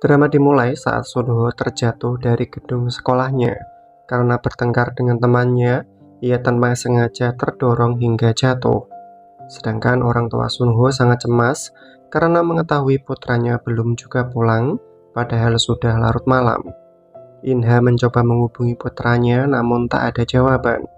Drama dimulai saat Sunho terjatuh dari gedung sekolahnya. Karena bertengkar dengan temannya, ia tanpa sengaja terdorong hingga jatuh. Sedangkan orang tua Sunho sangat cemas karena mengetahui putranya belum juga pulang, padahal sudah larut malam. Inha mencoba menghubungi putranya namun tak ada jawaban.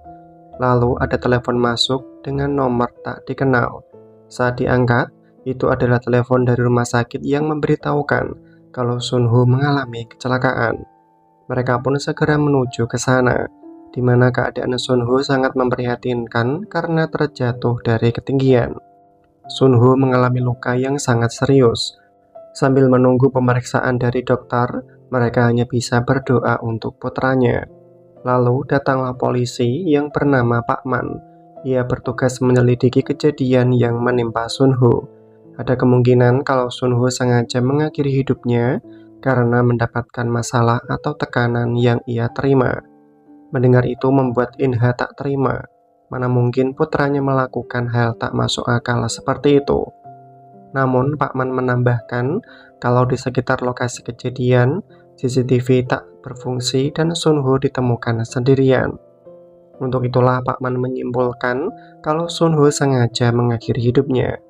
Lalu ada telepon masuk dengan nomor tak dikenal. Saat diangkat, itu adalah telepon dari rumah sakit yang memberitahukan kalau Sunho mengalami kecelakaan. Mereka pun segera menuju ke sana, di mana keadaan Sunho sangat memprihatinkan karena terjatuh dari ketinggian. Sunho mengalami luka yang sangat serius. Sambil menunggu pemeriksaan dari dokter, mereka hanya bisa berdoa untuk putranya. Lalu datanglah polisi yang bernama Pak Man. Ia bertugas menyelidiki kejadian yang menimpa Sunho. Ada kemungkinan kalau Sunho sengaja mengakhiri hidupnya karena mendapatkan masalah atau tekanan yang ia terima. Mendengar itu membuat Inha tak terima. Mana mungkin putranya melakukan hal tak masuk akal seperti itu. Namun Pak Man menambahkan kalau di sekitar lokasi kejadian, CCTV tak berfungsi dan Sunho ditemukan sendirian. Untuk itulah Pak Man menyimpulkan kalau Sunho sengaja mengakhiri hidupnya.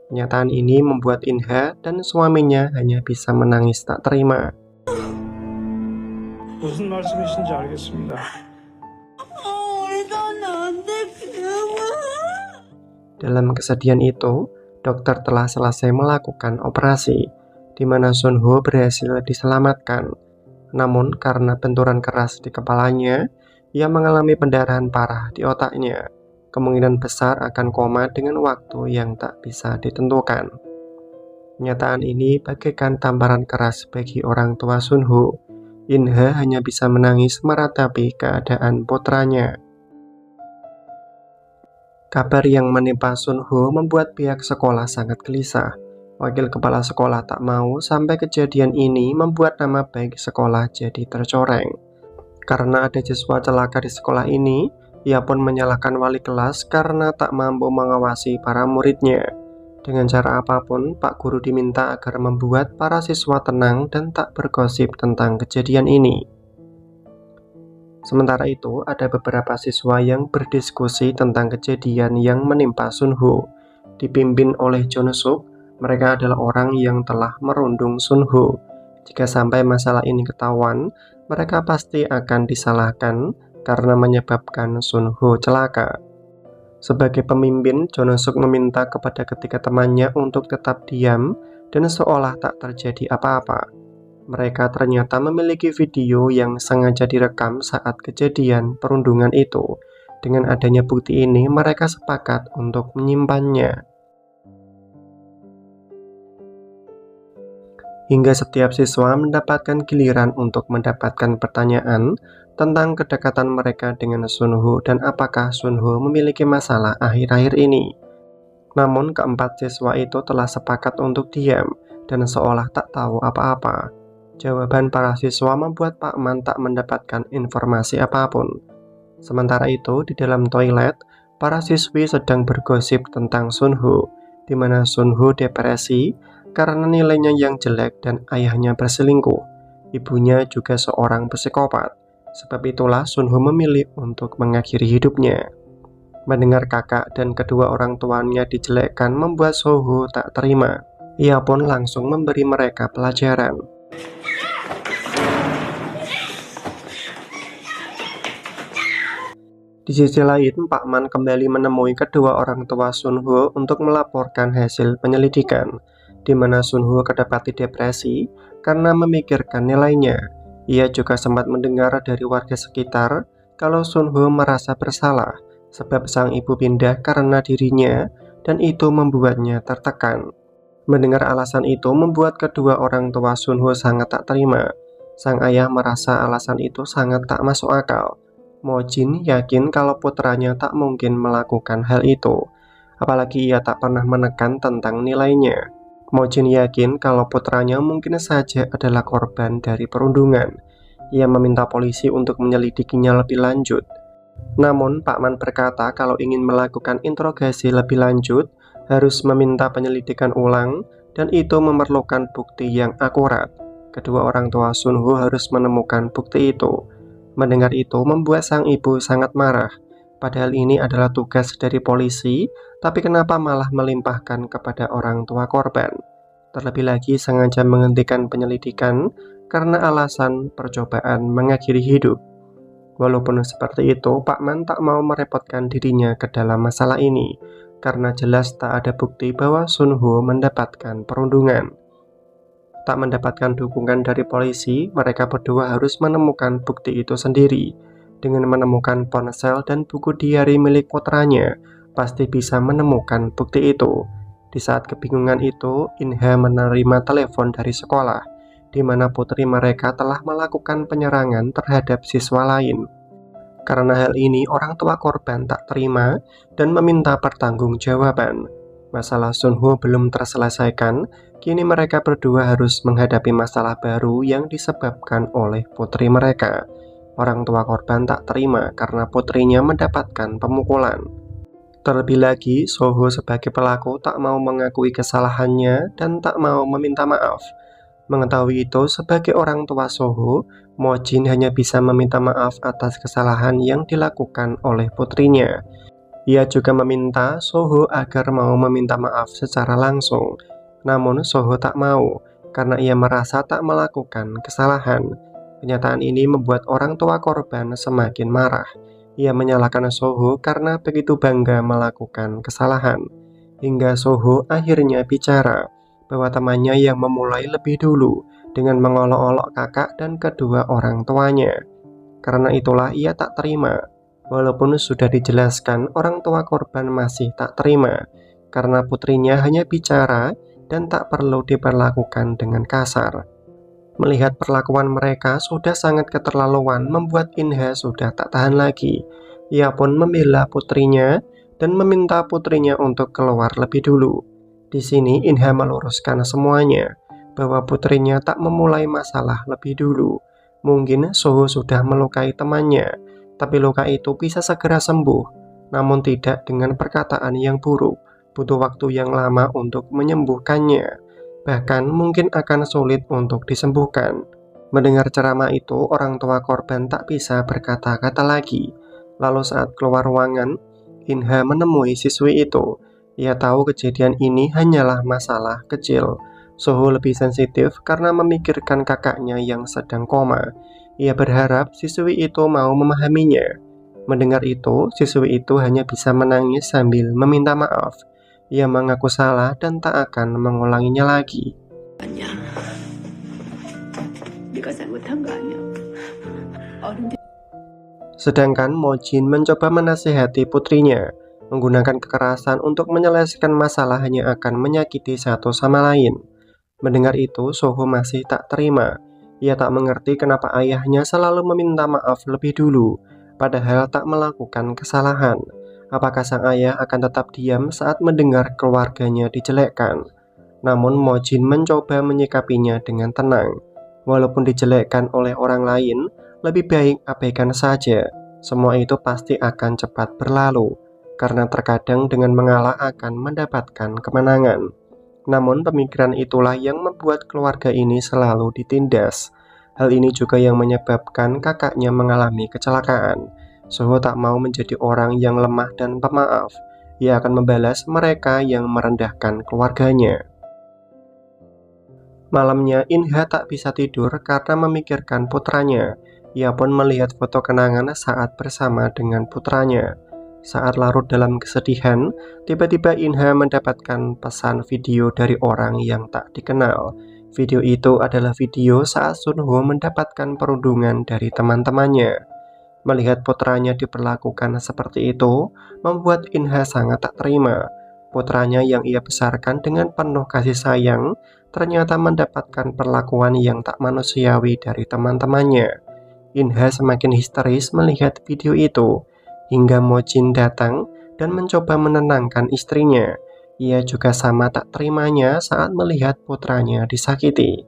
Kenyataan ini membuat Inha dan suaminya hanya bisa menangis tak terima. 무슨 말씀이신지 알겠습니다. Dalam kesedihan itu, dokter telah selesai melakukan operasi, di mana Sunho berhasil diselamatkan. Namun karena benturan keras di kepalanya, ia mengalami pendarahan parah di otaknya. Kemungkinan besar akan koma dengan waktu yang tak bisa ditentukan. Kenyataan ini bagaikan tamparan keras bagi orang tua Sunho. Inha hanya bisa menangis meratapi keadaan putranya. Kabar yang menimpa Sunho membuat pihak sekolah sangat gelisah. Wakil kepala sekolah tak mau sampai kejadian ini membuat nama baik sekolah jadi tercoreng. Karena ada siswa celaka di sekolah ini, ia pun menyalahkan wali kelas karena tak mampu mengawasi para muridnya. Dengan cara apapun, Pak Guru diminta agar membuat para siswa tenang dan tak bergosip tentang kejadian ini. Sementara itu, ada beberapa siswa yang berdiskusi tentang kejadian yang menimpa Sunho. Dipimpin oleh Jonosuk, mereka adalah orang yang telah merundung Sunho. Jika sampai masalah ini ketahuan, mereka pasti akan disalahkan karena menyebabkan Sunho celaka. Sebagai pemimpin, Jonosuk meminta kepada ketiga temannya untuk tetap diam dan seolah tak terjadi apa-apa. Mereka ternyata memiliki video yang sengaja direkam saat kejadian perundungan itu. Dengan adanya bukti ini, mereka sepakat untuk menyimpannya. Hingga setiap siswa mendapatkan giliran untuk mendapatkan pertanyaan tentang kedekatan mereka dengan Sunho dan apakah Sunho memiliki masalah akhir-akhir ini. Namun keempat siswa itu telah sepakat untuk diam dan seolah tak tahu apa-apa. Jawaban para siswa membuat Pak Man tak mendapatkan informasi apapun. Sementara itu, di dalam toilet, para siswi sedang bergosip tentang Sunho, di mana Sunho depresi karena nilainya yang jelek dan ayahnya berselingkuh. Ibunya juga seorang psikopat. Sebab itulah Sunho memilih untuk mengakhiri hidupnya. Mendengar kakak dan kedua orang tuanya dijelekkan membuat Sunho tak terima. Ia pun langsung memberi mereka pelajaran. Di sisi lain, Pak Man kembali menemui kedua orang tua Sunho untuk melaporkan hasil penyelidikan, di mana Sunho kedapati depresi karena memikirkan nilainya. Ia juga sempat mendengar dari warga sekitar kalau Sunho merasa bersalah sebab sang ibu pindah karena dirinya dan itu membuatnya tertekan. Mendengar alasan itu membuat kedua orang tua Sunho sangat tak terima. Sang ayah merasa alasan itu sangat tak masuk akal. Mojin yakin kalau putranya tak mungkin melakukan hal itu, apalagi ia tak pernah menekan tentang nilainya. Mojin yakin kalau putranya mungkin saja adalah korban dari perundungan. Ia meminta polisi untuk menyelidikinya lebih lanjut. Namun Pak Man berkata kalau ingin melakukan interogasi lebih lanjut, harus meminta penyelidikan ulang dan itu memerlukan bukti yang akurat. Kedua orang tua Sun Ho harus menemukan bukti itu. Mendengar itu membuat sang ibu sangat marah. Padahal ini adalah tugas dari polisi, tapi kenapa malah melimpahkan kepada orang tua korban? Terlebih lagi sengaja menghentikan penyelidikan karena alasan percobaan mengakhiri hidup. Walaupun seperti itu, Pak Man tak mau merepotkan dirinya ke dalam masalah ini, karena jelas tak ada bukti bahwa Sun Ho mendapatkan perundungan. Tak mendapatkan dukungan dari polisi, mereka berdua harus menemukan bukti itu sendiri. Dengan menemukan ponsel dan buku diari milik putranya, pasti bisa menemukan bukti itu. Di saat kebingungan itu, Inha menerima telepon dari sekolah, di mana putri mereka telah melakukan penyerangan terhadap siswa lain. Karena hal ini, orang tua korban tak terima dan meminta pertanggungjawaban. Masalah Sun Ho belum terselesaikan, kini mereka berdua harus menghadapi masalah baru yang disebabkan oleh putri mereka. Orang tua korban tak terima karena putrinya mendapatkan pemukulan. Terlebih lagi, Soho sebagai pelaku tak mau mengakui kesalahannya dan tak mau meminta maaf. Mengetahui itu, sebagai orang tua Soho, Mo Jin hanya bisa meminta maaf atas kesalahan yang dilakukan oleh putrinya. Ia juga meminta Soho agar mau meminta maaf secara langsung. Namun Soho tak mau, karena ia merasa tak melakukan kesalahan. Kenyataan ini membuat orang tua korban semakin marah. Ia menyalahkan Soho karena begitu bangga melakukan kesalahan. Hingga Soho akhirnya bicara bahwa temannya yang memulai lebih dulu dengan mengolok-olok kakak dan kedua orang tuanya. Karena itulah ia tak terima. Walaupun sudah dijelaskan, orang tua korban masih tak terima karena putrinya hanya bicara dan tak perlu diperlakukan dengan kasar. Melihat perlakuan mereka sudah sangat keterlaluan membuat Inha sudah tak tahan lagi. Ia pun membela putrinya dan meminta putrinya untuk keluar lebih dulu. Di sini Inha meluruskan semuanya, bahwa putrinya tak memulai masalah lebih dulu. Mungkin Soho sudah melukai temannya, tapi luka itu bisa segera sembuh, namun tidak dengan perkataan yang buruk. Butuh waktu yang lama untuk menyembuhkannya, bahkan mungkin akan sulit untuk disembuhkan. Mendengar ceramah itu, orang tua korban tak bisa berkata-kata lagi. Lalu saat keluar ruangan, Inha menemui siswi itu. Ia tahu kejadian ini hanyalah masalah kecil. Soho lebih sensitif karena memikirkan kakaknya yang sedang koma. Ia berharap siswi itu mau memahaminya. Mendengar itu, siswi itu hanya bisa menangis sambil meminta maaf. Ia mengaku salah dan tak akan mengulanginya lagi. Sedangkan Mo Jin mencoba menasihati putrinya. Menggunakan kekerasan untuk menyelesaikan masalah hanya akan menyakiti satu sama lain. Mendengar itu, Soho masih tak terima. Ia tak mengerti kenapa ayahnya selalu meminta maaf lebih dulu, padahal tak melakukan kesalahan. Apakah sang ayah akan tetap diam saat mendengar keluarganya dijelekkan? Namun Mo Jin mencoba menyikapinya dengan tenang. Walaupun dijelekkan oleh orang lain, lebih baik abaikan saja. Semua itu pasti akan cepat berlalu, karena terkadang dengan mengalah akan mendapatkan kemenangan. Namun pemikiran itulah yang membuat keluarga ini selalu ditindas. Hal ini juga yang menyebabkan kakaknya mengalami kecelakaan. Soho tak mau menjadi orang yang lemah dan pemaaf. Ia akan membalas mereka yang merendahkan keluarganya. Malamnya Inha tak bisa tidur karena memikirkan putranya. Ia pun melihat foto kenangan saat bersama dengan putranya. Saat larut dalam kesedihan, tiba-tiba Inha mendapatkan pesan video dari orang yang tak dikenal. Video itu adalah video saat Sun Ho mendapatkan perundungan dari teman-temannya. Melihat putranya diperlakukan seperti itu, membuat Inha sangat tak terima. Putranya yang ia besarkan dengan penuh kasih sayang, ternyata mendapatkan perlakuan yang tak manusiawi dari teman-temannya. Inha semakin histeris melihat video itu, hingga Mo Jin datang dan mencoba menenangkan istrinya. Ia juga sama tak terimanya saat melihat putranya disakiti.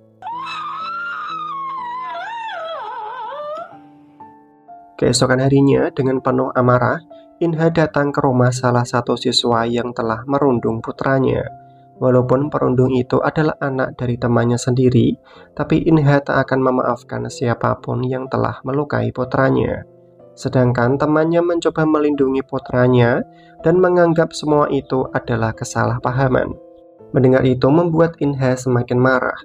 Keesokan harinya, dengan penuh amarah, Inha datang ke rumah salah satu siswa yang telah merundung putranya. Walaupun perundung itu adalah anak dari temannya sendiri, tapi Inha tak akan memaafkan siapapun yang telah melukai putranya. Sedangkan temannya mencoba melindungi putranya dan menganggap semua itu adalah kesalahpahaman. Mendengar itu membuat Inha semakin marah.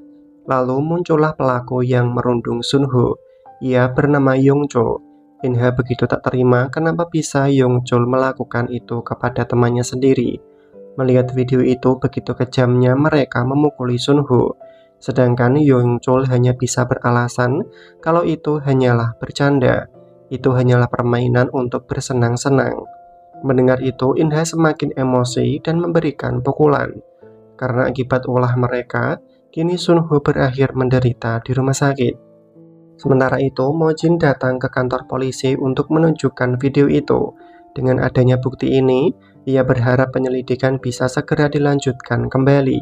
Lalu muncullah pelaku yang merundung Sunho. Ia bernama Yongchul. Inha begitu tak terima kenapa bisa Yongchul melakukan itu kepada temannya sendiri. Melihat video itu begitu kejamnya mereka memukuli Sunho. Sedangkan Yongchul hanya bisa beralasan kalau itu hanyalah bercanda. Itu hanyalah permainan untuk bersenang-senang. Mendengar itu Inha semakin emosi dan memberikan pukulan. Karena akibat ulah mereka, kini Sunho berakhir menderita di rumah sakit. Sementara itu, Mojin datang ke kantor polisi untuk menunjukkan video itu. Dengan adanya bukti ini, ia berharap penyelidikan bisa segera dilanjutkan kembali.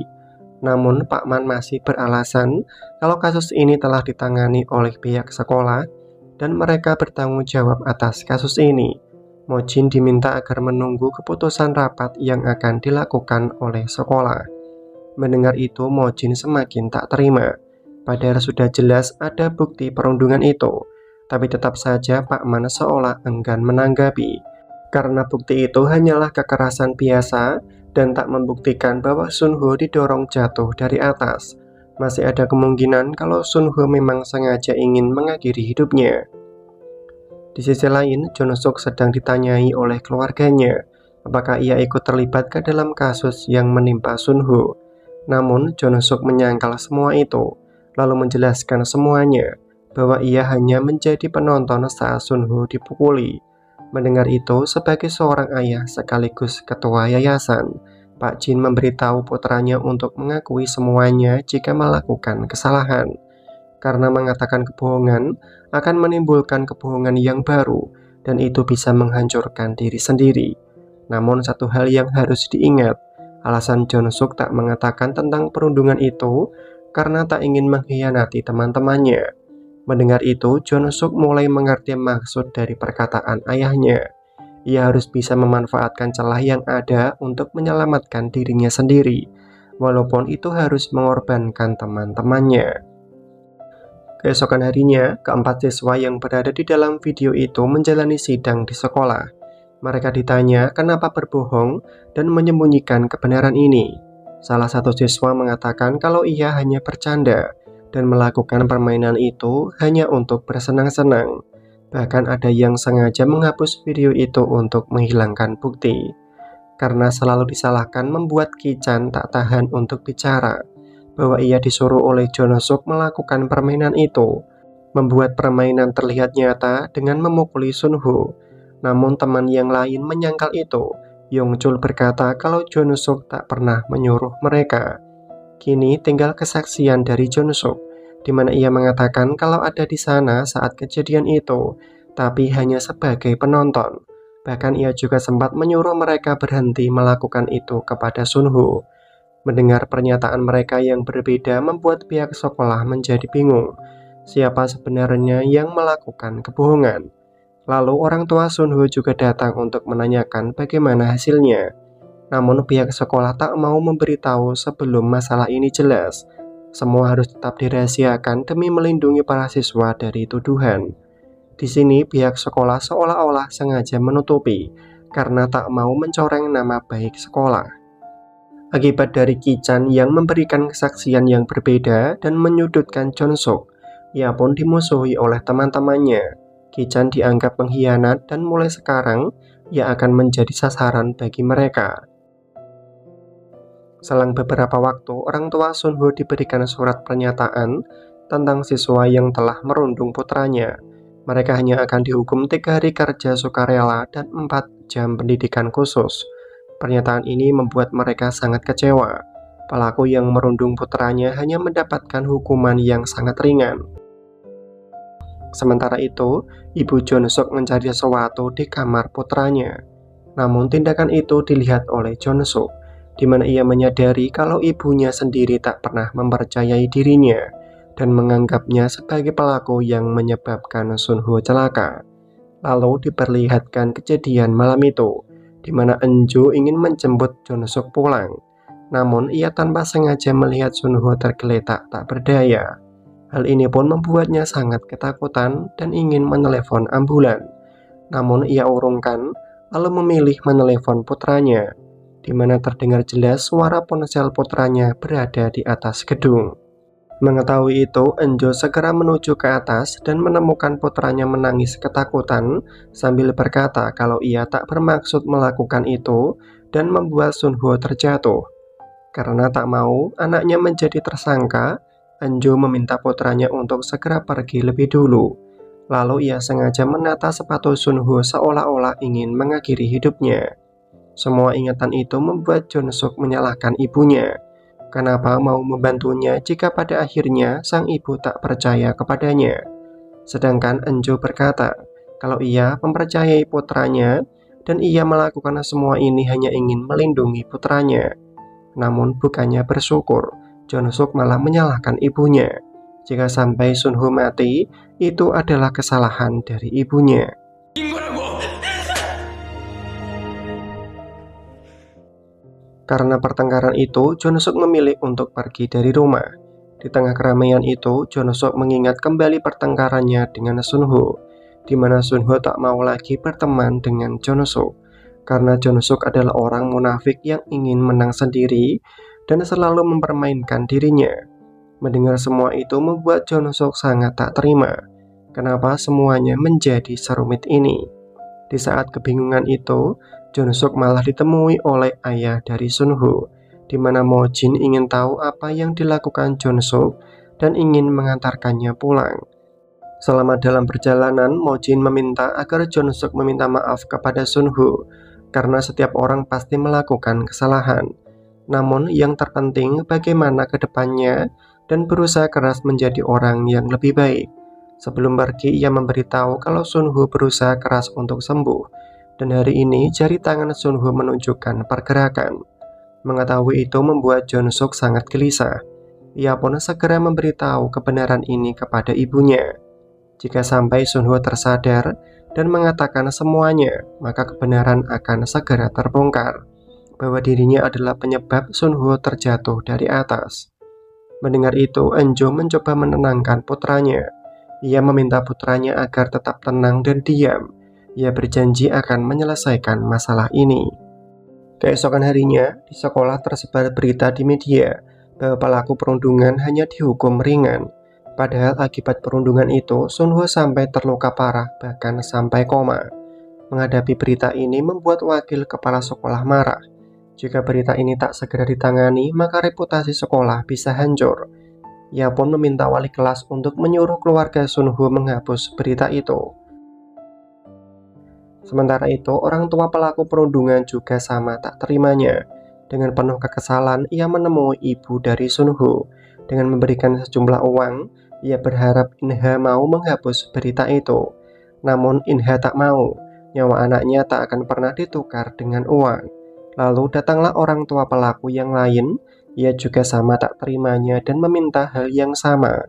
Namun, Pak Man masih beralasan kalau kasus ini telah ditangani oleh pihak sekolah dan mereka bertanggung jawab atas kasus ini. Mojin diminta agar menunggu keputusan rapat yang akan dilakukan oleh sekolah. Mendengar itu, Mojin semakin tak terima. Padahal sudah jelas ada bukti perundungan itu, tapi tetap saja Pak Man seolah enggan menanggapi. Karena bukti itu hanyalah kekerasan biasa dan tak membuktikan bahwa Sunho didorong jatuh dari atas. Masih ada kemungkinan kalau Sunho memang sengaja ingin mengakhiri hidupnya. Di sisi lain, Jonosuk sedang ditanyai oleh keluarganya apakah ia ikut terlibat ke dalam kasus yang menimpa Sunho. Namun, Jonosuk menyangkal semua itu, lalu menjelaskan semuanya, bahwa ia hanya menjadi penonton saat Sunho dipukuli. Mendengar itu, sebagai seorang ayah sekaligus ketua yayasan, Pak Jin memberitahu putranya untuk mengakui semuanya jika melakukan kesalahan. Karena mengatakan kebohongan akan menimbulkan kebohongan yang baru, dan itu bisa menghancurkan diri sendiri. Namun satu hal yang harus diingat, alasan Jonosuk tak mengatakan tentang perundungan itu karena tak ingin mengkhianati teman-temannya. Mendengar itu, Jonosuk mulai mengerti maksud dari perkataan ayahnya. Ia harus bisa memanfaatkan celah yang ada untuk menyelamatkan dirinya sendiri, walaupun itu harus mengorbankan teman-temannya. Keesokan harinya, keempat siswa yang berada di dalam video itu menjalani sidang di sekolah. Mereka ditanya kenapa berbohong dan menyembunyikan kebenaran ini. Salah satu siswa mengatakan kalau ia hanya bercanda dan melakukan permainan itu hanya untuk bersenang-senang. Bahkan ada yang sengaja menghapus video itu untuk menghilangkan bukti. Karena selalu disalahkan membuat Ki-chan tak tahan untuk bicara bahwa ia disuruh oleh Jonosuk melakukan permainan itu, membuat permainan terlihat nyata dengan memukuli Sunho. Namun teman yang lain menyangkal itu. Yongchul berkata kalau Jonosuk tak pernah menyuruh mereka. Kini tinggal kesaksian dari Jonosuk, di mana ia mengatakan kalau ada di sana saat kejadian itu, tapi hanya sebagai penonton. Bahkan ia juga sempat menyuruh mereka berhenti melakukan itu kepada Sunho. Mendengar pernyataan mereka yang berbeda membuat pihak sekolah menjadi bingung. Siapa sebenarnya yang melakukan kebohongan? Lalu orang tua Sunho juga datang untuk menanyakan bagaimana hasilnya. Namun pihak sekolah tak mau memberitahu sebelum masalah ini jelas. Semua harus tetap dirahasiakan demi melindungi para siswa dari tuduhan. Di sini pihak sekolah seolah-olah sengaja menutupi karena tak mau mencoreng nama baik sekolah. Akibat dari Ki-chan yang memberikan kesaksian yang berbeda dan menyudutkan Jonosuk, ia pun dimusuhi oleh teman-temannya. Ki-chan dianggap pengkhianat dan mulai sekarang ia akan menjadi sasaran bagi mereka. Selang beberapa waktu, orang tua Sunho diberikan surat pernyataan tentang siswa yang telah merundung putranya. Mereka hanya akan dihukum 3 hari kerja sukarela dan 4 jam pendidikan khusus. Pernyataan ini membuat mereka sangat kecewa. Pelaku yang merundung putranya hanya mendapatkan hukuman yang sangat ringan. Sementara itu, ibu Jonosuk mencari sesuatu di kamar putranya. Namun tindakan itu dilihat oleh Jonosuk, di mana ia menyadari kalau ibunya sendiri tak pernah mempercayai dirinya dan menganggapnya sebagai pelaku yang menyebabkan Sunho celaka. Lalu diperlihatkan kejadian malam itu, di mana Enjo ingin menjemput Jonosuk pulang. Namun ia tanpa sengaja melihat Sunho tergeletak tak berdaya. Hal ini pun membuatnya sangat ketakutan dan ingin menelepon ambulan. Namun ia urungkan, lalu memilih menelepon putranya, di mana terdengar jelas suara ponsel putranya berada di atas gedung. Mengetahui itu, Enjo segera menuju ke atas dan menemukan putranya menangis ketakutan sambil berkata kalau ia tak bermaksud melakukan itu dan membuat Sunho terjatuh. Karena tak mau anaknya menjadi tersangka, Enjo meminta putranya untuk segera pergi lebih dulu. Lalu ia sengaja menata sepatu Sunho seolah-olah ingin mengakhiri hidupnya. Semua ingatan itu membuat Jonsuk menyalahkan ibunya. Kenapa mau membantunya jika pada akhirnya sang ibu tak percaya kepadanya? Sedangkan Enjo berkata kalau ia mempercayai putranya dan ia melakukan semua ini hanya ingin melindungi putranya. Namun bukannya bersyukur, Jonsuk malah menyalahkan ibunya. Jika sampai Sunho mati, itu adalah kesalahan dari ibunya. Karena pertengkaran itu, Jonsuk memilih untuk pergi dari rumah. Di tengah keramaian itu, Jonsuk mengingat kembali pertengkarannya dengan Sunho, di mana Sunho tak mau lagi berteman dengan Jonsuk, karena Jonsuk adalah orang munafik yang ingin menang sendiri dan selalu mempermainkan dirinya. Mendengar semua itu membuat Jonsuk sangat tak terima. Kenapa semuanya menjadi serumit ini? Di saat kebingungan itu, Jonsuk malah ditemui oleh ayah dari Sunho, di mana Mojin ingin tahu apa yang dilakukan Jonsuk dan ingin mengantarkannya pulang. Selama dalam perjalanan, Mojin meminta agar Jonsuk meminta maaf kepada Sunho, karena setiap orang pasti melakukan kesalahan. Namun yang terpenting bagaimana ke depannya dan berusaha keras menjadi orang yang lebih baik. Sebelum pergi, ia memberitahu kalau Sunho berusaha keras untuk sembuh, dan hari ini jari tangan Sunho menunjukkan pergerakan. Mengetahui itu membuat Jonsuk sangat gelisah. Ia pun segera memberitahu kebenaran ini kepada ibunya. Jika sampai Sunho tersadar dan mengatakan semuanya, maka kebenaran akan segera terbongkar, bahwa dirinya adalah penyebab Sunho terjatuh dari atas. Mendengar itu, Enjo mencoba menenangkan putranya. Ia meminta putranya agar tetap tenang dan diam. Ia berjanji akan menyelesaikan masalah ini. Keesokan harinya, di sekolah tersebar berita di media bahwa pelaku perundungan hanya dihukum ringan. Padahal akibat perundungan itu, Sunho sampai terluka parah, bahkan sampai koma. Menghadapi berita ini membuat wakil kepala sekolah marah. Jika berita ini tak segera ditangani, maka reputasi sekolah bisa hancur. Ia pun meminta wali kelas untuk menyuruh keluarga Sunho menghapus berita itu. Sementara itu, orang tua pelaku perundungan juga sama tak terimanya. Dengan penuh kekesalan, ia menemui ibu dari Sunho. Dengan memberikan sejumlah uang, ia berharap Inha mau menghapus berita itu. Namun Inha tak mau. Nyawa anaknya tak akan pernah ditukar dengan uang. Lalu datanglah orang tua pelaku yang lain. Ia juga sama tak terimanya dan meminta hal yang sama.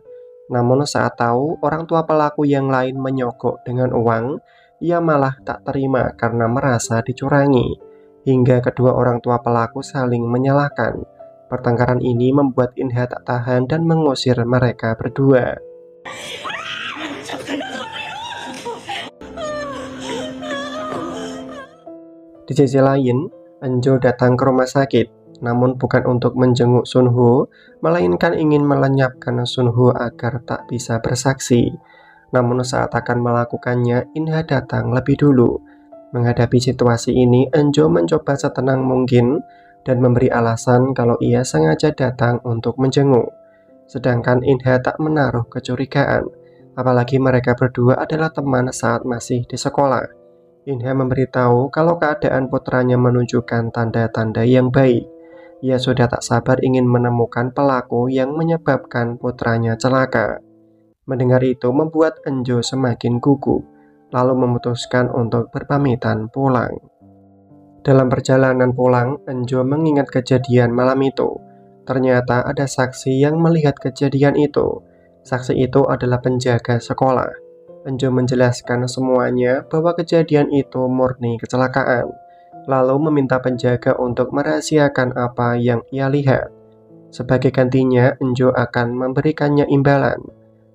Namun saat tahu orang tua pelaku yang lain menyogok dengan uang, ia malah tak terima karena merasa dicurangi. Hingga kedua orang tua pelaku saling menyalahkan. Pertengkaran ini membuat Inha tak tahan dan mengusir mereka berdua. Di sisi lain, Enjo datang ke rumah sakit. Namun bukan untuk menjenguk Sunho, melainkan ingin melenyapkan Sunho agar tak bisa bersaksi. Namun saat akan melakukannya, Inha datang lebih dulu. Menghadapi situasi ini, Enjo mencoba setenang mungkin dan memberi alasan kalau ia sengaja datang untuk menjenguk. Sedangkan Inha tak menaruh kecurigaan, apalagi mereka berdua adalah teman saat masih di sekolah. Inha memberitahu kalau keadaan putranya menunjukkan tanda-tanda yang baik. Ia sudah tak sabar ingin menemukan pelaku yang menyebabkan putranya celaka. Mendengar itu membuat Enjo semakin gugup, lalu memutuskan untuk berpamitan pulang. Dalam perjalanan pulang, Enjo mengingat kejadian malam itu. Ternyata ada saksi yang melihat kejadian itu. Saksi itu adalah penjaga sekolah. Enjo menjelaskan semuanya bahwa kejadian itu murni kecelakaan. lalu meminta penjaga untuk merahasiakan apa yang ia lihat. Sebagai gantinya, Enjo akan memberikannya imbalan.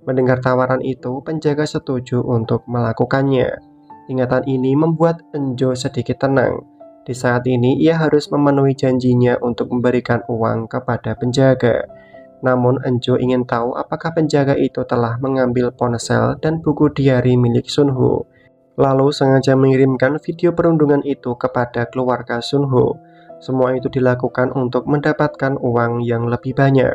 Mendengar tawaran itu, penjaga setuju untuk melakukannya. Ingatan ini membuat Enjo sedikit tenang. Di saat ini, ia harus memenuhi janjinya untuk memberikan uang kepada penjaga. Namun, Enjo ingin tahu apakah penjaga itu telah mengambil ponsel dan buku diari milik Sunho, lalu sengaja mengirimkan video perundungan itu kepada keluarga Sunho. Semua itu dilakukan untuk mendapatkan uang yang lebih banyak.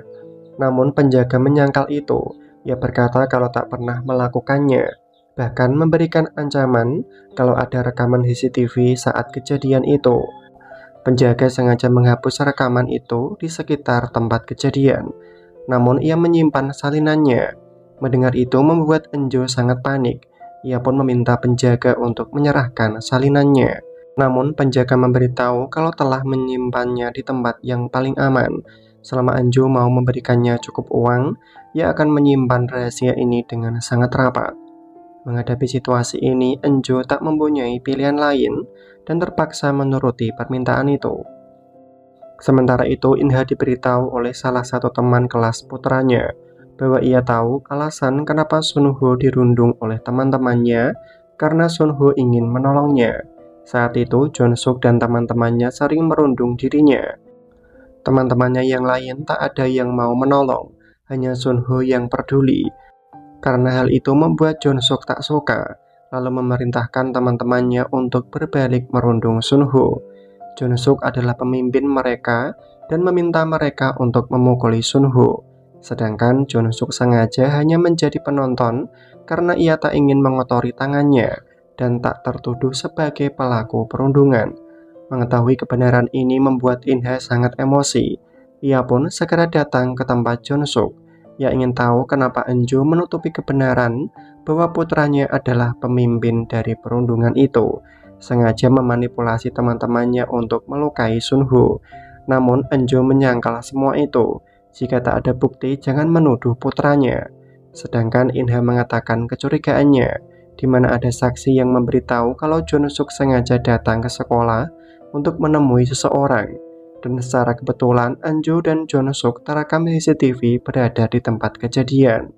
Namun penjaga menyangkal itu. Ia berkata kalau tak pernah melakukannya, bahkan memberikan ancaman kalau ada rekaman CCTV saat kejadian itu. Penjaga sengaja menghapus rekaman itu di sekitar tempat kejadian. Namun ia menyimpan salinannya. Mendengar itu membuat Enjo sangat panik. Ia pun meminta penjaga untuk menyerahkan salinannya. Namun penjaga memberitahu kalau telah menyimpannya di tempat yang paling aman. Selama Enjo mau memberikannya cukup uang, ia akan menyimpan rahasia ini dengan sangat rapat. Menghadapi situasi ini, Enjo tak mempunyai pilihan lain dan terpaksa menuruti permintaan itu. Sementara itu, Inha diberitahu oleh salah satu teman kelas putranya bahwa ia tahu alasan kenapa Sunho dirundung oleh teman-temannya karena Sunho ingin menolongnya. Saat itu, Jonsuk dan teman-temannya sering merundung dirinya. Teman-temannya yang lain tak ada yang mau menolong, hanya Sunho yang peduli. Karena hal itu membuat Jonsuk tak suka, lalu memerintahkan teman-temannya untuk berbalik merundung Sunho. Jonsuk adalah pemimpin mereka dan meminta mereka untuk memukuli Sunho. Sedangkan Jonsuk sengaja hanya menjadi penonton karena ia tak ingin mengotori tangannya dan tak tertuduh sebagai pelaku perundungan. Mengetahui kebenaran ini membuat Inha sangat emosi. Ia pun segera datang ke tempat Jonsuk. Ia ingin tahu kenapa Enjo menutupi kebenaran bahwa putranya adalah pemimpin dari perundungan itu, sengaja memanipulasi teman-temannya untuk melukai Sunho. Namun Enjo menyangkal semua itu. Jika tak ada bukti, jangan menuduh putranya. Sedangkan Inha mengatakan kecurigaannya, di mana ada saksi yang memberitahu kalau Jonsuk sengaja datang ke sekolah untuk menemui seseorang. Dan secara kebetulan Enjo dan Jonsuk terekam CCTV berada di tempat kejadian.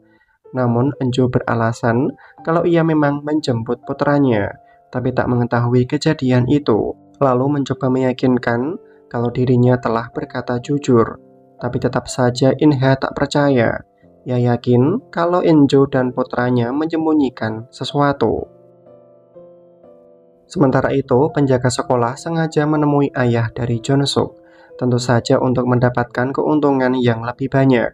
Namun Enjo beralasan kalau ia memang menjemput putranya, tapi tak mengetahui kejadian itu. Lalu mencoba meyakinkan kalau dirinya telah berkata jujur. Tapi tetap saja Inha tak percaya. Ia yakin kalau Enjo dan putranya menyembunyikan sesuatu. Sementara itu, penjaga sekolah sengaja menemui ayah dari Jonsuk, tentu saja untuk mendapatkan keuntungan yang lebih banyak.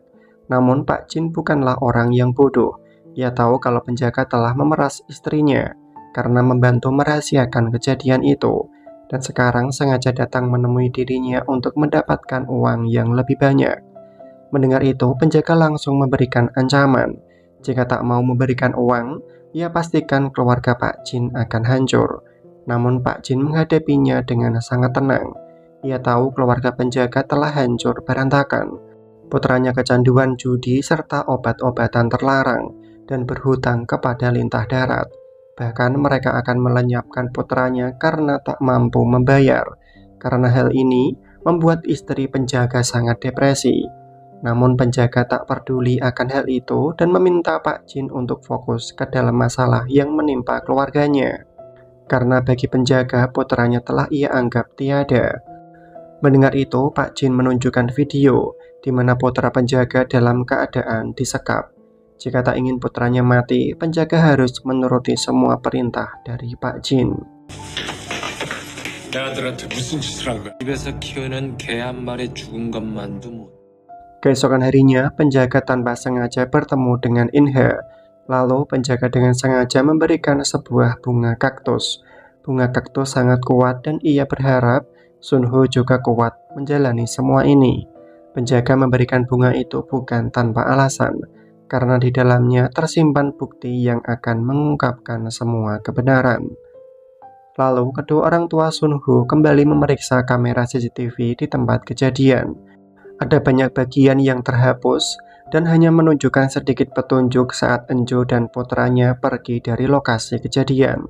Namun Pak Jin bukanlah orang yang bodoh. Ia tahu kalau penjaga telah memeras istrinya karena membantu merahasiakan kejadian itu, dan sekarang sengaja datang menemui dirinya untuk mendapatkan uang yang lebih banyak. Mendengar itu, penjaga langsung memberikan ancaman. Jika tak mau memberikan uang, ia pastikan keluarga Pak Jin akan hancur. Namun Pak Jin menghadapinya dengan sangat tenang. Ia tahu keluarga penjaga telah hancur berantakan. Putranya kecanduan judi serta obat-obatan terlarang dan berhutang kepada lintah darat. Bahkan mereka akan melenyapkan putranya karena tak mampu membayar. Karena hal ini membuat istri penjaga sangat depresi. Namun penjaga tak peduli akan hal itu dan meminta Pak Jin untuk fokus ke dalam masalah yang menimpa keluarganya. Karena bagi penjaga, putranya telah ia anggap tiada. Mendengar itu, Pak Jin menunjukkan video di mana putra penjaga dalam keadaan disekap. Jika tak ingin putranya mati, penjaga harus menuruti semua perintah dari Pak Jin. 내 아들한테 무슨 짓을 한 거야? 집에서 키우는 개 한 마리 죽은 것만도 못. Keesokan harinya, penjaga tanpa sengaja bertemu dengan Inha. Lalu penjaga dengan sengaja memberikan sebuah bunga kaktus. Bunga kaktus sangat kuat dan ia berharap Sunho juga kuat menjalani semua ini. Penjaga memberikan bunga itu bukan tanpa alasan, karena di dalamnya tersimpan bukti yang akan mengungkapkan semua kebenaran. Lalu kedua orang tua Sunho kembali memeriksa kamera CCTV di tempat kejadian. Ada banyak bagian yang terhapus dan hanya menunjukkan sedikit petunjuk saat Enjo dan putranya pergi dari lokasi kejadian.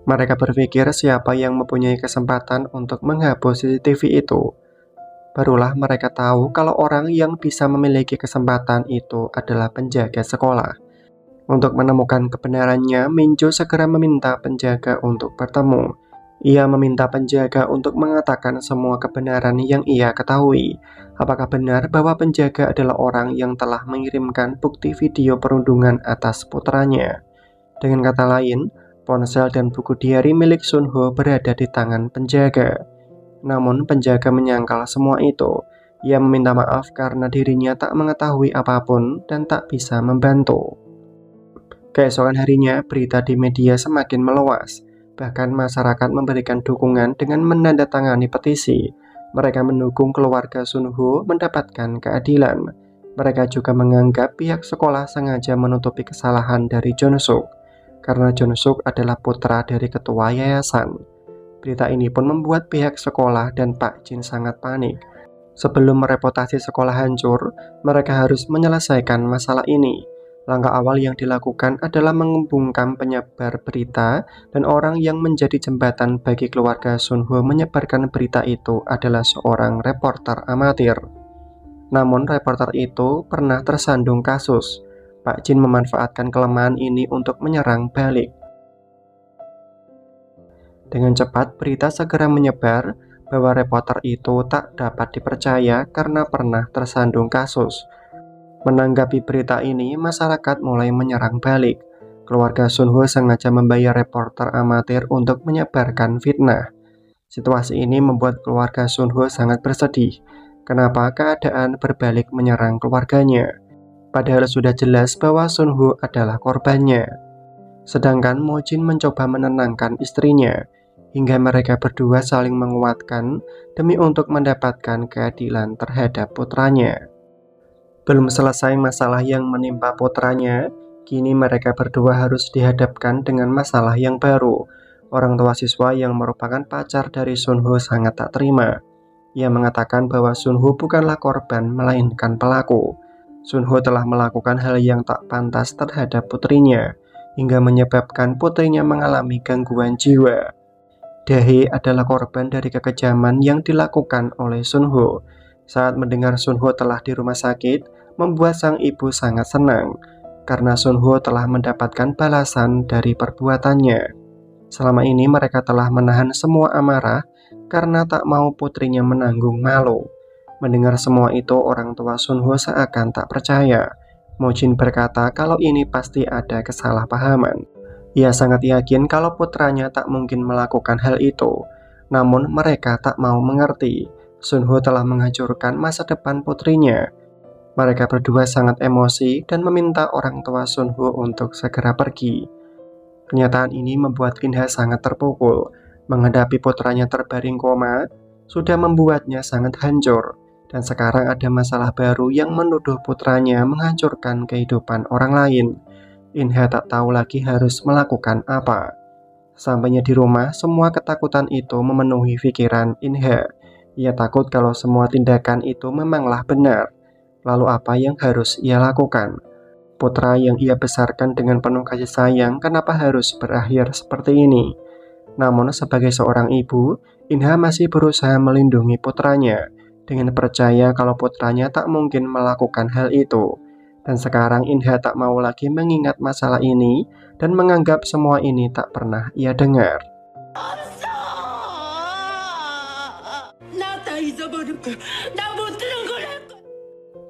Mereka berpikir siapa yang mempunyai kesempatan untuk menghapus CCTV itu. Barulah mereka tahu kalau orang yang bisa memiliki kesempatan itu adalah penjaga sekolah. Untuk menemukan kebenarannya, Minju segera meminta penjaga untuk bertemu. Ia meminta penjaga untuk mengatakan semua kebenaran yang ia ketahui. Apakah benar bahwa penjaga adalah orang yang telah mengirimkan bukti video perundungan atas putranya? Dengan kata lain, ponsel dan buku diari milik Sun Ho berada di tangan penjaga. Namun penjaga menyangkal semua itu. Ia meminta maaf karena dirinya tak mengetahui apapun dan tak bisa membantu. Keesokan harinya, berita di media semakin meluas. Bahkan masyarakat memberikan dukungan dengan menandatangani petisi. Mereka mendukung keluarga Sun Ho mendapatkan keadilan. Mereka juga menganggap pihak sekolah sengaja menutupi kesalahan dari Jong Suk, karena Jong Suk adalah putra dari ketua yayasan. Berita ini pun membuat pihak sekolah dan Pak Jin sangat panik. Sebelum reputasi sekolah hancur, mereka harus menyelesaikan masalah ini. Langkah awal yang dilakukan adalah membungkam penyebar berita, dan orang yang menjadi jembatan bagi keluarga Sun Ho menyebarkan berita itu adalah seorang reporter amatir. Namun reporter itu pernah tersandung kasus. Pak Jin memanfaatkan kelemahan ini untuk menyerang balik. Dengan cepat, berita segera menyebar bahwa reporter itu tak dapat dipercaya karena pernah tersandung kasus. Menanggapi berita ini, masyarakat mulai menyerang balik. Keluarga Sun Ho sengaja membayar reporter amatir untuk menyebarkan fitnah. Situasi ini membuat keluarga Sun Ho sangat bersedih. Kenapa keadaan berbalik menyerang keluarganya? Padahal sudah jelas bahwa Sun Ho adalah korbannya. Sedangkan Mo Jin mencoba menenangkan istrinya, hingga mereka berdua saling menguatkan demi untuk mendapatkan keadilan terhadap putranya. Belum selesai masalah yang menimpa putranya, kini mereka berdua harus dihadapkan dengan masalah yang baru. Orang tua siswa yang merupakan pacar dari Sun Ho sangat tak terima. Ia mengatakan bahwa Sun Ho bukanlah korban, melainkan pelaku. Sun Ho telah melakukan hal yang tak pantas terhadap putrinya, hingga menyebabkan putrinya mengalami gangguan jiwa. Dae adalah korban dari kekejaman yang dilakukan oleh Sun Ho. Saat mendengar Sun Ho telah di rumah sakit, membuat sang ibu sangat senang, karena Sun Ho telah mendapatkan balasan dari perbuatannya. Selama ini mereka telah menahan semua amarah, karena tak mau putrinya menanggung malu. Mendengar semua itu, orang tua Sun Ho seakan tak percaya. Mo Jin berkata kalau ini pasti ada kesalahpahaman. Ia sangat yakin kalau putranya tak mungkin melakukan hal itu. Namun mereka tak mau mengerti. Sun Ho telah menghancurkan masa depan putrinya. Mereka berdua sangat emosi dan meminta orang tua Sun Ho untuk segera pergi. Kenyataan ini membuat Kinha sangat terpukul. Menghadapi putranya terbaring koma sudah membuatnya sangat hancur. Dan sekarang ada masalah baru yang menuduh putranya menghancurkan kehidupan orang lain. Inha tak tahu lagi harus melakukan apa. Sampainya di rumah, semua ketakutan itu memenuhi pikiran Inha. Ia takut kalau semua tindakan itu memanglah benar. Lalu apa yang harus ia lakukan? Putra yang ia besarkan dengan penuh kasih sayang, kenapa harus berakhir seperti ini? Namun sebagai seorang ibu, Inha masih berusaha melindungi putranya, dengan percaya kalau putranya tak mungkin melakukan hal itu. Dan sekarang Inha tak mau lagi mengingat masalah ini dan menganggap semua ini tak pernah ia dengar.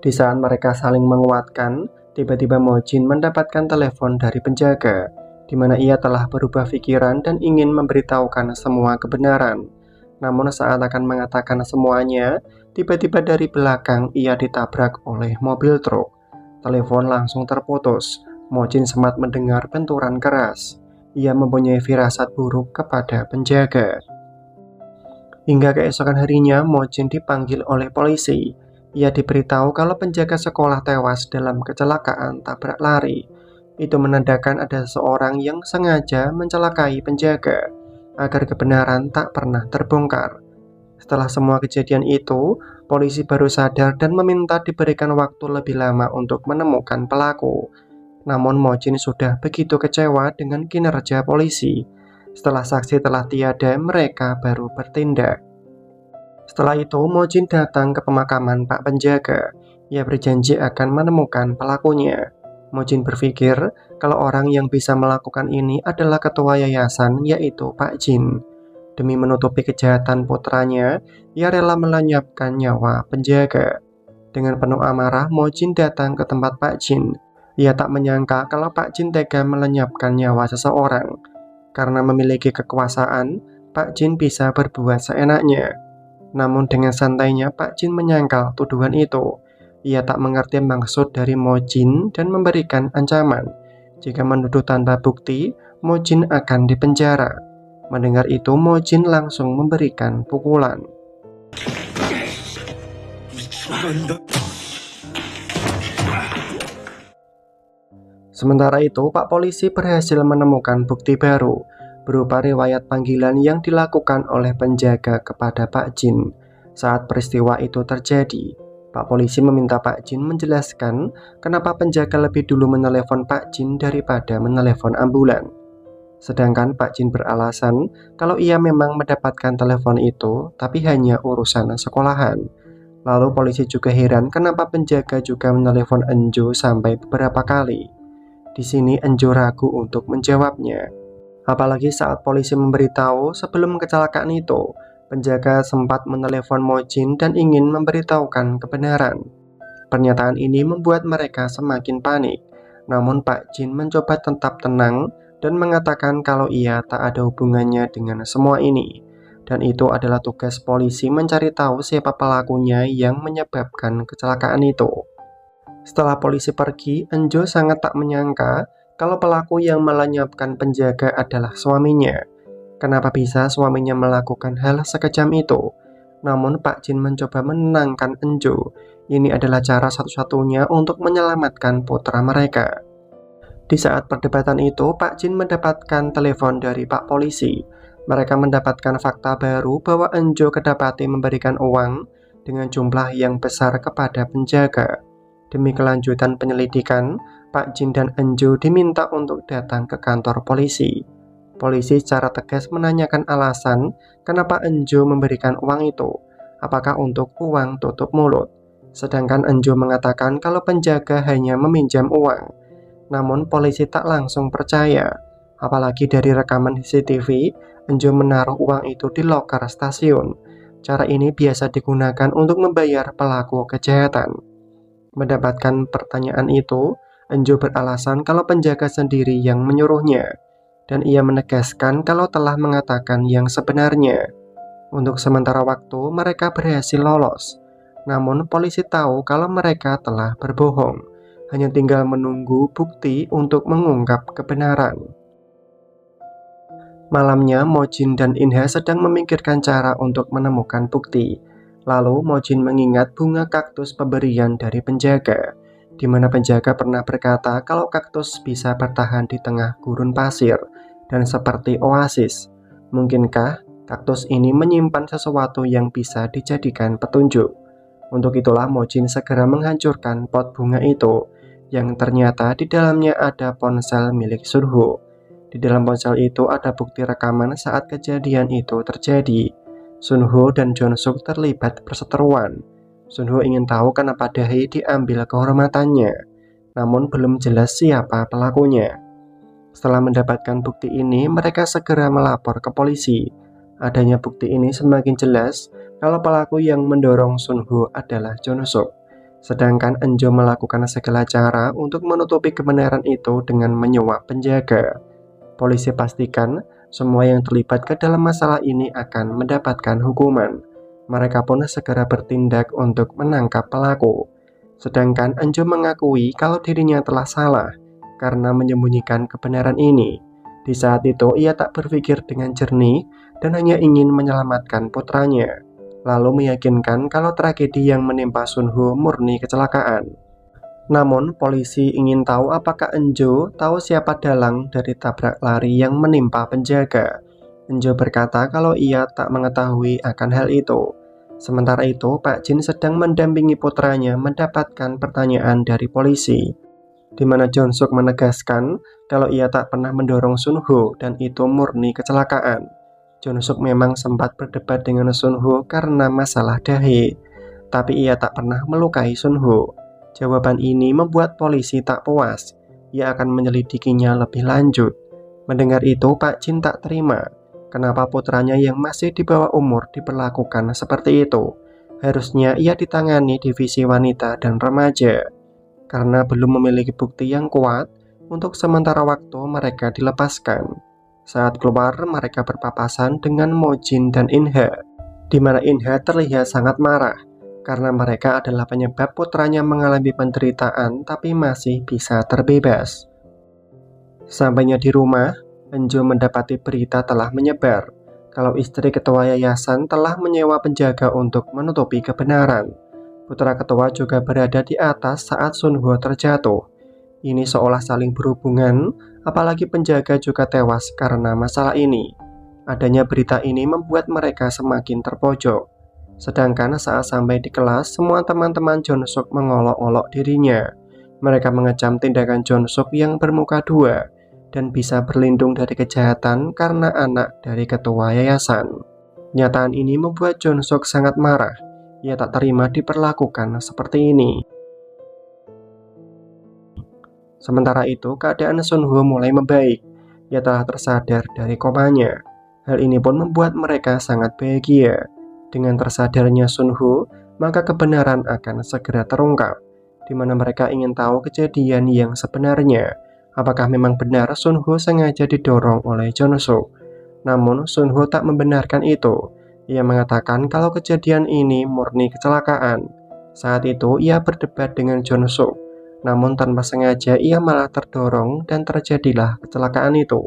Di saat mereka saling menguatkan, tiba-tiba Mo Jin mendapatkan telepon dari penjaga, di mana ia telah berubah pikiran dan ingin memberitahukan semua kebenaran. Namun saat akan mengatakan semuanya, tiba-tiba dari belakang ia ditabrak oleh mobil truk. Telepon langsung terputus. Mo Jin sempat mendengar benturan keras. Ia mempunyai firasat buruk kepada penjaga. Hingga keesokan harinya, Mo Jin dipanggil oleh polisi. Ia diberitahu kalau penjaga sekolah tewas dalam kecelakaan tabrak lari. Itu menandakan ada seseorang yang sengaja mencelakai penjaga, agar kebenaran tak pernah terbongkar. Setelah semua kejadian itu, polisi baru sadar dan meminta diberikan waktu lebih lama untuk menemukan pelaku. Namun Mo Jin sudah begitu kecewa dengan kinerja polisi. Setelah saksi telah tiada, mereka baru bertindak. Setelah itu, Mojin datang ke pemakaman Pak Penjaga. Ia berjanji akan menemukan pelakunya. Mojin berpikir kalau orang yang bisa melakukan ini adalah ketua yayasan, yaitu Pak Jin. Demi menutupi kejahatan putranya, ia rela melenyapkan nyawa penjaga. Dengan penuh amarah, Mojin datang ke tempat Pak Jin. Ia tak menyangka kalau Pak Jin tega melenyapkan nyawa seseorang. Karena memiliki kekuasaan, Pak Jin bisa berbuat seenaknya. Namun dengan santainya Pak Jin menyangkal tuduhan itu. Ia tak mengerti maksud dari Mojin dan memberikan ancaman. Jika menuduh tanpa bukti, Mojin akan dipenjara. Mendengar itu, Mojin langsung memberikan pukulan. Sementara itu, Pak Polisi berhasil menemukan bukti baru berupa riwayat panggilan yang dilakukan oleh penjaga kepada Pak Jin. Saat peristiwa itu terjadi, Pak Polisi meminta Pak Jin menjelaskan kenapa penjaga lebih dulu menelepon Pak Jin daripada menelepon ambulan. Sedangkan Pak Jin beralasan kalau ia memang mendapatkan telepon itu, tapi hanya urusan sekolahan. Lalu polisi juga heran kenapa penjaga juga menelepon Enjo sampai beberapa kali. Di sini Enjo ragu untuk menjawabnya. Apalagi saat polisi memberitahu sebelum kecelakaan itu, penjaga sempat menelepon Mojin dan ingin memberitahukan kebenaran. Pernyataan ini membuat mereka semakin panik. Namun Pak Jin mencoba tetap tenang dan mengatakan kalau ia tak ada hubungannya dengan semua ini. Dan itu adalah tugas polisi mencari tahu siapa pelakunya yang menyebabkan kecelakaan itu. Setelah polisi pergi, Enjo sangat tak menyangka kalau pelaku yang melenyapkan penjaga adalah suaminya. Kenapa bisa suaminya melakukan hal sekejam itu? Namun Pak Jin mencoba menenangkan Enjo. Ini adalah cara satu-satunya untuk menyelamatkan putra mereka. Di saat perdebatan itu, Pak Jin mendapatkan telepon dari Pak Polisi. Mereka mendapatkan fakta baru bahwa Enjo kedapati memberikan uang dengan jumlah yang besar kepada penjaga. Demi kelanjutan penyelidikan, Pak Jin dan Enjo diminta untuk datang ke kantor polisi. Polisi secara tegas menanyakan alasan kenapa Enjo memberikan uang itu. Apakah untuk uang tutup mulut? Sedangkan Enjo mengatakan kalau penjaga hanya meminjam uang. Namun polisi tak langsung percaya. Apalagi dari rekaman CCTV, Enjo menaruh uang itu di loker stasiun. Cara ini biasa digunakan untuk membayar pelaku kejahatan. Mendapatkan pertanyaan itu, Enjo beralasan kalau penjaga sendiri yang menyuruhnya. Dan ia menegaskan kalau telah mengatakan yang sebenarnya. Untuk sementara waktu, mereka berhasil lolos. Namun polisi tahu kalau mereka telah berbohong. Hanya tinggal menunggu bukti untuk mengungkap kebenaran. Malamnya, Mojin dan Inha sedang memikirkan cara untuk menemukan bukti. Lalu Mojin mengingat bunga kaktus pemberian dari penjaga, di mana penjaga pernah berkata kalau kaktus bisa bertahan di tengah gurun pasir dan seperti oasis. Mungkinkah kaktus ini menyimpan sesuatu yang bisa dijadikan petunjuk? Untuk itulah Mojin segera menghancurkan pot bunga itu, yang ternyata di dalamnya ada ponsel milik Sunho. Di dalam ponsel itu ada bukti rekaman saat kejadian itu terjadi. Sunho dan Jonsuk terlibat perseteruan. Sunho ingin tahu kenapa Dae diambil kehormatannya, namun belum jelas siapa pelakunya. Setelah mendapatkan bukti ini, mereka segera melapor ke polisi. Adanya bukti ini semakin jelas kalau pelaku yang mendorong Sunho adalah Jonsuk. Sedangkan Enjo melakukan segala cara untuk menutupi kebenaran itu dengan menyuap penjaga. Polisi pastikan semua yang terlibat ke dalam masalah ini akan mendapatkan hukuman. Mereka pun segera bertindak untuk menangkap pelaku. Sedangkan Enjo mengakui kalau dirinya telah salah karena menyembunyikan kebenaran ini. Di saat itu ia tak berpikir dengan jernih dan hanya ingin menyelamatkan putranya, lalu meyakinkan kalau tragedi yang menimpa Sunho murni kecelakaan. Namun polisi ingin tahu apakah Enjo tahu siapa dalang dari tabrak lari yang menimpa penjaga. Enjo berkata kalau ia tak mengetahui akan hal itu. Sementara itu Pak Jin sedang mendampingi putranya mendapatkan pertanyaan dari polisi. di mana Jong-suk menegaskan kalau ia tak pernah mendorong Sun-ho dan itu murni kecelakaan. Jong-suk memang sempat berdebat dengan Sun-ho karena masalah dahi, tapi ia tak pernah melukai Sun-ho. Jawaban ini membuat polisi tak puas. Ia akan menyelidikinya lebih lanjut. Mendengar itu, Pak Jin tak terima. Kenapa putranya yang masih di bawah umur diperlakukan seperti itu? Harusnya ia ditangani divisi wanita dan remaja. Karena belum memiliki bukti yang kuat, untuk sementara waktu mereka dilepaskan. Saat keluar, mereka berpapasan dengan Mo Jin dan In-ha, di mana In-ha terlihat sangat marah karena mereka adalah penyebab putranya mengalami penderitaan tapi masih bisa terbebas. Sampainya di rumah, Enjo mendapati berita telah menyebar kalau istri ketua yayasan telah menyewa penjaga untuk menutupi kebenaran. Putra ketua juga berada di atas saat Sun-ho terjatuh. Ini seolah saling berhubungan, apalagi penjaga juga tewas karena masalah ini. Adanya berita ini membuat mereka semakin terpojok. Sedangkan saat sampai di kelas, semua teman-teman Jong-suk mengolok-olok dirinya. Mereka mengecam tindakan Jong-suk yang bermuka dua dan bisa berlindung dari kejahatan karena anak dari ketua yayasan. Nyataan ini membuat Jong-suk sangat marah. Ia tak terima diperlakukan seperti ini. Sementara itu, keadaan Sun-ho mulai membaik. Ia telah tersadar dari komanya. Hal ini pun membuat mereka sangat bahagia. Dengan tersadarnya Sun-ho, maka kebenaran akan segera terungkap, di mana mereka ingin tahu kejadian yang sebenarnya. Apakah memang benar Sun-ho sengaja didorong oleh Jong-suk? Namun Sun-ho tak membenarkan itu. Ia mengatakan kalau kejadian ini murni kecelakaan. Saat itu ia berdebat dengan Jong-suk, namun tanpa sengaja ia malah terdorong dan terjadilah kecelakaan itu.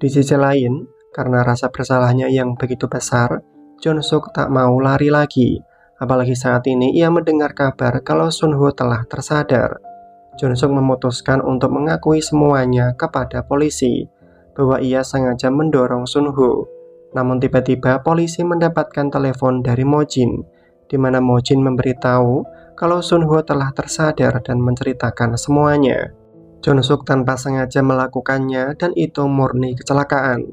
Di sisi lain, karena rasa bersalahnya yang begitu besar, Jong-suk tak mau lari lagi, apalagi saat ini ia mendengar kabar kalau Sun-ho telah tersadar. Jong-suk memutuskan untuk mengakui semuanya kepada polisi, bahwa ia sengaja mendorong Sun-ho. Namun tiba-tiba polisi mendapatkan telepon dari Mo Jin, di mana Mo Jin memberitahu kalau Sun-ho telah tersadar dan menceritakan semuanya. Jong-suk tanpa sengaja melakukannya dan itu murni kecelakaan.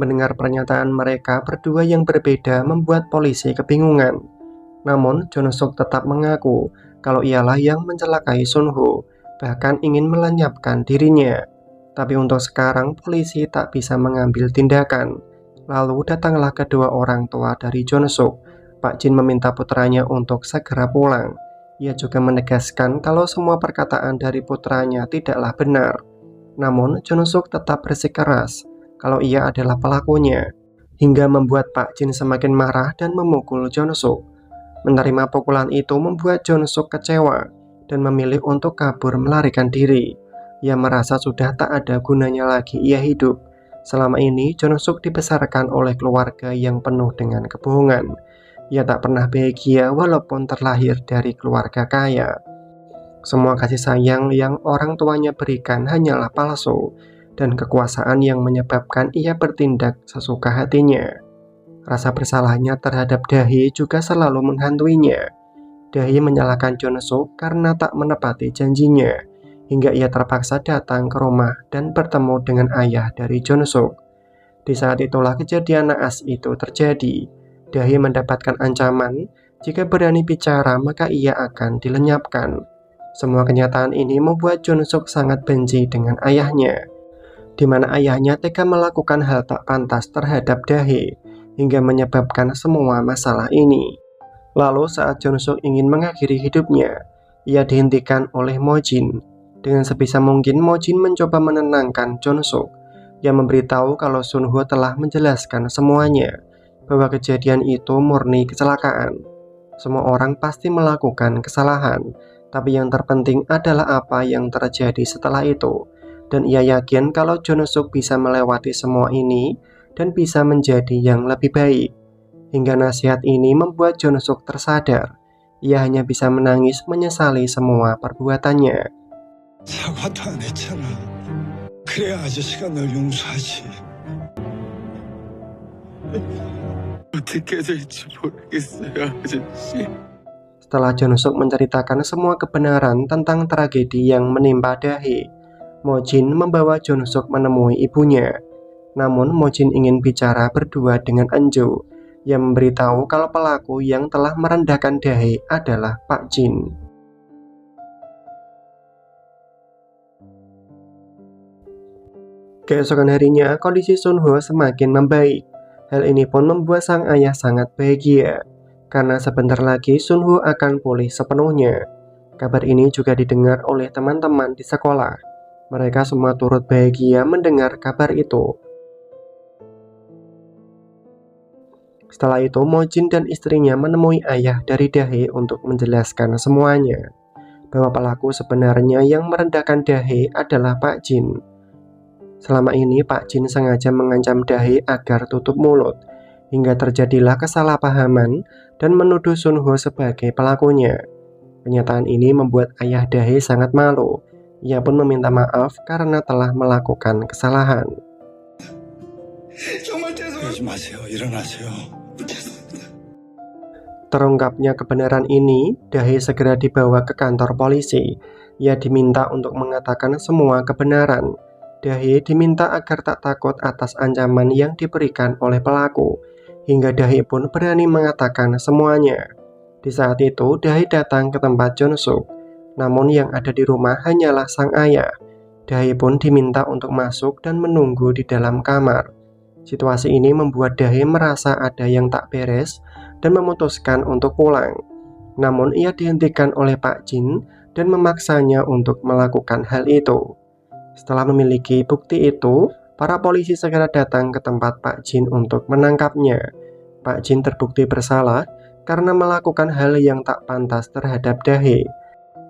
Mendengar pernyataan mereka berdua yang berbeda membuat polisi kebingungan. Namun Jong-suk tetap mengaku kalau ialah yang mencelakai Sun-ho, bahkan ingin melenyapkan dirinya. Tapi untuk sekarang polisi tak bisa mengambil tindakan. Lalu datanglah kedua orang tua dari Jong-suk. Pak Jin meminta putranya untuk segera pulang. Ia juga menegaskan kalau semua perkataan dari putranya tidaklah benar. Namun Jong-suk tetap bersikeras kalau ia adalah pelakunya, hingga membuat Pak Jin semakin marah dan memukul Jong-suk. Menerima pukulan itu membuat Jong-suk kecewa dan memilih untuk kabur melarikan diri. Ia merasa sudah tak ada gunanya lagi ia hidup. Selama ini Jong-suk dibesarkan oleh keluarga yang penuh dengan kebohongan. Ia tak pernah bahagia walaupun terlahir dari keluarga kaya. Semua kasih sayang yang orang tuanya berikan hanyalah palsu, dan kekuasaan yang menyebabkan ia bertindak sesuka hatinya. Rasa bersalahnya terhadap Dahi juga selalu menghantuinya. Dahi menyalahkan Jong-suk karena tak menepati janjinya, hingga ia terpaksa datang ke rumah dan bertemu dengan ayah dari Jong-suk. Di saat itulah kejadian naas itu terjadi. Dahi mendapatkan ancaman, jika berani bicara maka ia akan dilenyapkan. Semua kenyataan ini membuat Jong-suk sangat benci dengan ayahnya, di mana ayahnya tega melakukan hal tak pantas terhadap Dahi, hingga menyebabkan semua masalah ini. Lalu saat Jong-suk ingin mengakhiri hidupnya, ia dihentikan oleh Mo Jin. Dengan sebisa mungkin Mo Jin mencoba menenangkan Jong-suk. Ia memberitahu kalau Sun-ho telah menjelaskan semuanya, bahwa kejadian itu murni kecelakaan. Semua orang pasti melakukan kesalahan, tapi yang terpenting adalah apa yang terjadi setelah itu. Dan ia yakin kalau Jong-suk bisa melewati semua ini dan bisa menjadi yang lebih baik. Hingga nasihat ini membuat Jong-suk tersadar. Ia hanya bisa menangis menyesali semua perbuatannya. 사과도 안 했잖아. 그래야 아저씨가 널 용서하지. 어떻게 될지 모르겠어요, 아저씨. Setelah Jeon-suk menceritakan semua kebenaran tentang tragedi yang menimpa Dae, Mo-jin membawa Jeon-suk menemui ibunya. Namun Mo-jin ingin bicara berdua dengan Eun-jo yang memberitahu kalau pelaku yang telah merendahkan Dae adalah Pak Jin. Keesokan harinya, kondisi Sunho semakin membaik. Hal ini pun membuat sang ayah sangat bahagia, karena sebentar lagi Sunho akan pulih sepenuhnya. Kabar ini juga didengar oleh teman-teman di sekolah. Mereka semua turut bahagia mendengar kabar itu. Setelah itu, Mo-jin dan istrinya menemui ayah dari Dae untuk menjelaskan semuanya, bahwa pelaku sebenarnya yang merendahkan Dae adalah Pak Jin. Selama ini Pak Jin sengaja mengancam Dae agar tutup mulut, hingga terjadilah kesalahpahaman dan menuduh Sunho sebagai pelakunya. Kenyataan ini membuat ayah Dae sangat malu. Ia pun meminta maaf karena telah melakukan kesalahan. 그러지 마세요. 일어나세요. Terungkapnya kebenaran ini, Dae segera dibawa ke kantor polisi. Ia diminta untuk mengatakan semua kebenaran. Dae diminta agar tak takut atas ancaman yang diberikan oleh pelaku, hingga Dae pun berani mengatakan semuanya. Di saat itu, Dae datang ke tempat Jeon-suk, namun yang ada di rumah hanyalah sang ayah. Dae pun diminta untuk masuk dan menunggu di dalam kamar. Situasi ini membuat Dae merasa ada yang tak beres dan memutuskan untuk pulang. Namun ia dihentikan oleh Pak Jin dan memaksanya untuk melakukan hal itu. Setelah memiliki bukti itu, para polisi segera datang ke tempat Pak Jin untuk menangkapnya. Pak Jin terbukti bersalah karena melakukan hal yang tak pantas terhadap Dae.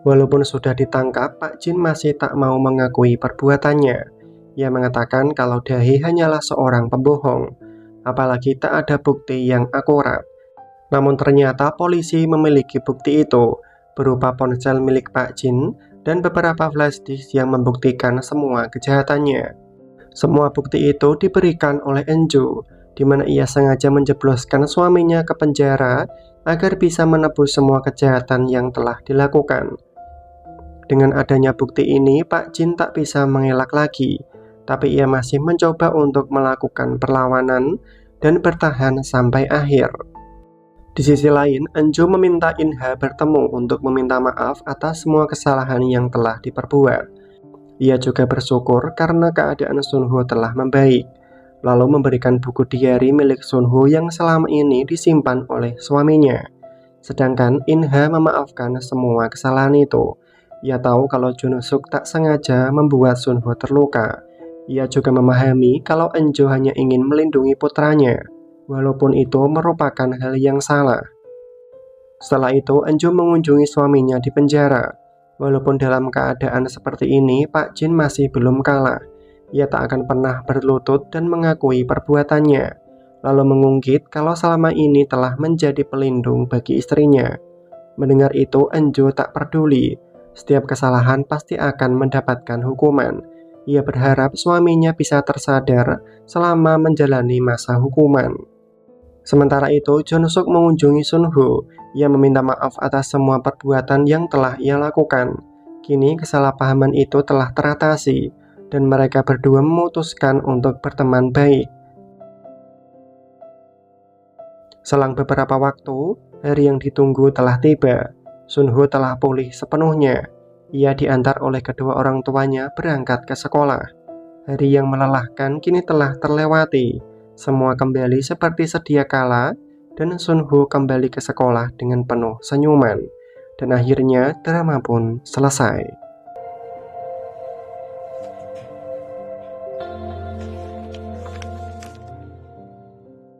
Walaupun sudah ditangkap, Pak Jin masih tak mau mengakui perbuatannya. Ia mengatakan kalau Dae hanyalah seorang pembohong, apalagi tak ada bukti yang akurat. Namun ternyata polisi memiliki bukti itu, berupa ponsel milik Pak Jin dan beberapa flash disk yang membuktikan semua kejahatannya. Semua bukti itu diberikan oleh Eun-jo, di mana ia sengaja menjebloskan suaminya ke penjara agar bisa menebus semua kejahatan yang telah dilakukan. Dengan adanya bukti ini, Pak Jin tak bisa mengelak lagi, tapi ia masih mencoba untuk melakukan perlawanan dan bertahan sampai akhir. Di sisi lain, Eun-jo meminta In-ha bertemu untuk meminta maaf atas semua kesalahan yang telah diperbuat. Ia juga bersyukur karena keadaan Sunho telah membaik, lalu memberikan buku diari milik Sunho yang selama ini disimpan oleh suaminya. Sedangkan In-ha memaafkan semua kesalahan itu. Ia tahu kalau Jeon-suk tak sengaja membuat Sunho terluka. Ia juga memahami kalau Eun-jo hanya ingin melindungi putranya, walaupun itu merupakan hal yang salah. Setelah itu, Eun-jo mengunjungi suaminya di penjara. Walaupun dalam keadaan seperti ini, Pak Jin masih belum kalah. Ia tak akan pernah berlutut dan mengakui perbuatannya, lalu mengungkit kalau selama ini telah menjadi pelindung bagi istrinya. Mendengar itu, Eun-jo tak peduli. Setiap kesalahan pasti akan mendapatkan hukuman. Ia berharap suaminya bisa tersadar selama menjalani masa hukuman. Sementara itu, Jeon-suk mengunjungi Sunho. Ia meminta maaf atas semua perbuatan yang telah ia lakukan. Kini kesalahpahaman itu telah teratasi, dan mereka berdua memutuskan untuk berteman baik. Selang beberapa waktu, hari yang ditunggu telah tiba. Sunho telah pulih sepenuhnya. Ia diantar oleh kedua orang tuanya berangkat ke sekolah. Hari yang melelahkan kini telah terlewati. Semua kembali seperti sedia kala, dan Sunho kembali ke sekolah dengan penuh senyuman. Dan akhirnya drama pun selesai.